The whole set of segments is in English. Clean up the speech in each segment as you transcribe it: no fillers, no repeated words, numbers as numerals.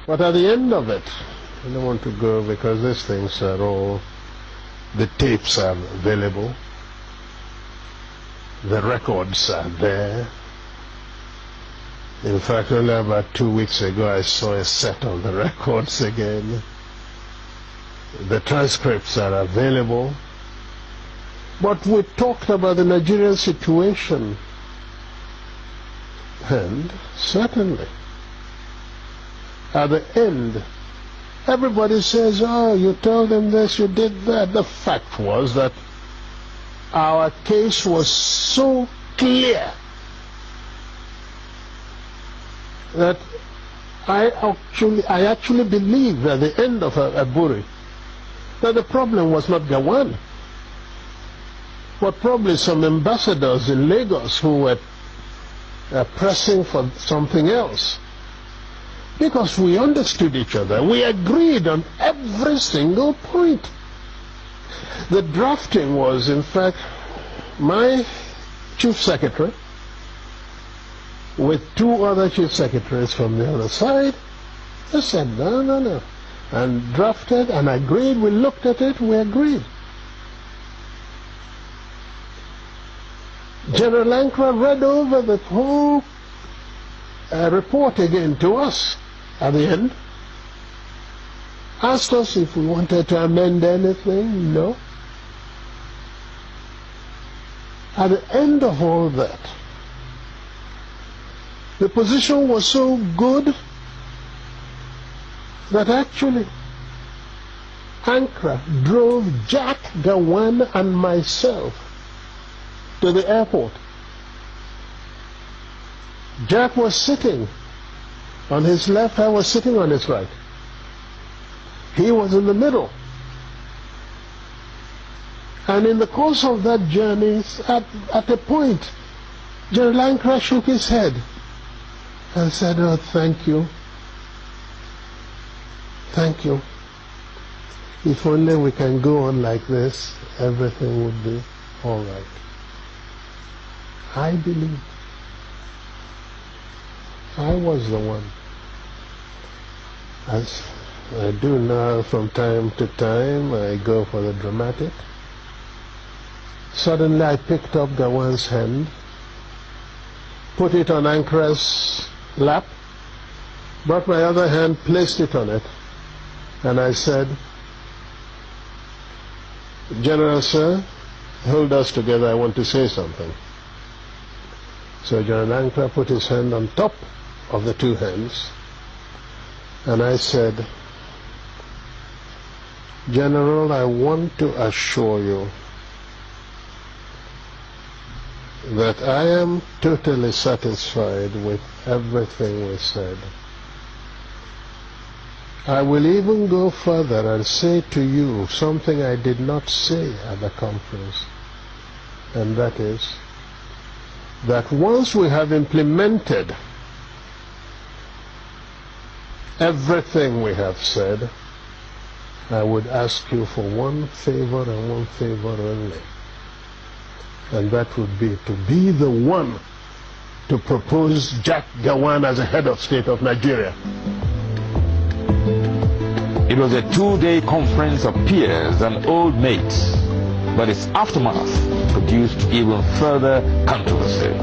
But at the end of it, I don't want to go because these things are all, the tapes are available, the records are there. In fact, only about 2 weeks ago I saw a set of the records again. The transcripts are available. But we talked about the Nigerian situation, and certainly at the end everybody says, oh, you told them this, you did that. The fact was that our case was so clear that I actually believe at the end of Aburi that the problem was not Gawan, but probably some ambassadors in Lagos who were pressing for something else. Because we understood each other. We agreed on every single point. The drafting was, in fact, my chief secretary with 2 other chief secretaries from the other side. They said, no. And drafted and agreed. We looked at it, we agreed. General Ankara read over the whole report again to us at the end, asked us if we wanted to amend anything. No. At the end of all that, the position was so good that actually Ankara drove Jack, Gawan and myself to the airport. Jack was sitting on his left, I was sitting on his right. He was in the middle. And in the course of that journey, at a point, General Ankara shook his head and said, oh, thank you. Thank you. If only we can go on like this, everything would be all right. I believe I was the one. As I do now from time to time, I go for the dramatic. Suddenly I picked up Gawan's hand, put it on Ankara's lap, brought my other hand, placed it on it, and I said, General Sir, hold us together, I want to say something. So General Ankara put his hand on top of the 2 hands, and I said, General, I want to assure you that I am totally satisfied with everything we said. I will even go further and say to you something I did not say at the conference, and that is that once we have implemented everything we have said, I would ask you for one favor and one favor only, and that would be to be the one to propose Jack Gawan as a head of state of Nigeria. It was a 2-day conference of peers and old mates, but its aftermath produced even further controversy.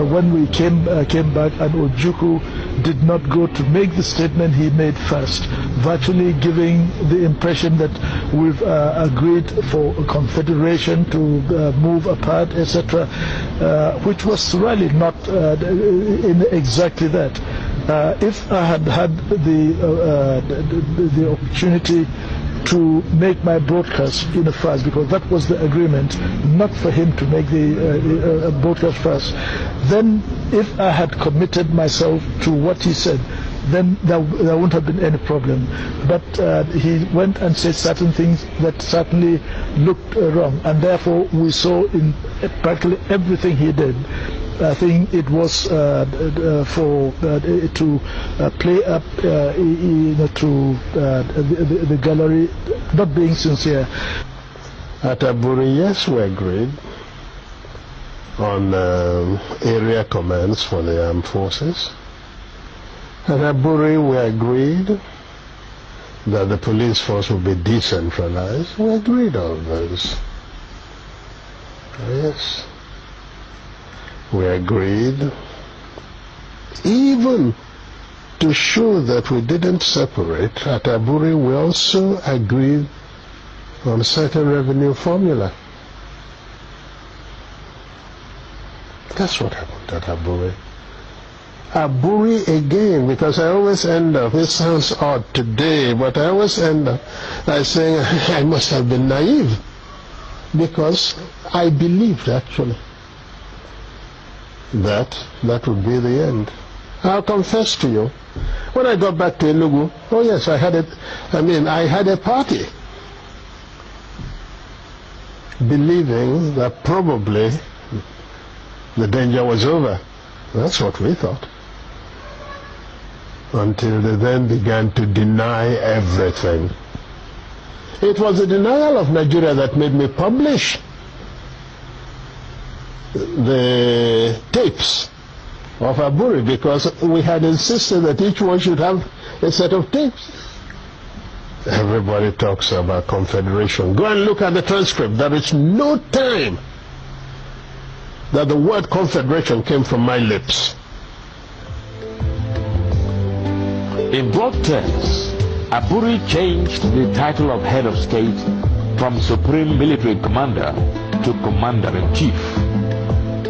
When we came back, and Ojukwu did not go to make the statement he made first, virtually giving the impression that we've agreed for a confederation to move apart, etc., which was really not in exactly that. If I had had the opportunity to make my broadcast in the first, because that was the agreement, not for him to make the broadcast first, then if I had committed myself to what he said, then there wouldn't have been any problem. But he went and said certain things that certainly looked wrong, and therefore we saw in practically everything he did, I think it was for to play up to the gallery, not being sincere. At Aburi, yes, we agreed on area commands for the armed forces. And Aburi, we agreed that the police force would be decentralized. We agreed on those. Yes. We agreed. Even to show that we didn't separate, at Aburi we also agreed on certain revenue formula. That's what happened at Aburi. Aburi again, because I always end up, it sounds odd today, but I always end up by saying I must have been naive, because I believed actually that would be the end. I'll confess to you, when I got back to Enugu, oh yes, I had a party, believing that probably the danger was over. That's what we thought. Until they then began to deny everything. It was the denial of Nigeria that made me publish the tapes of Aburi, because we had insisted that each one should have a set of tapes. Everybody talks about confederation. Go and look at the transcript. There is no time that the word confederation came from my lips. In broad terms, Aburi changed the title of head of state from Supreme Military Commander to Commander-in-Chief.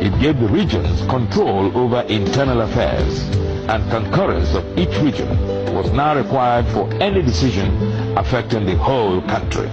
It gave the regions control over internal affairs, and concurrence of each region was now required for any decision affecting the whole country.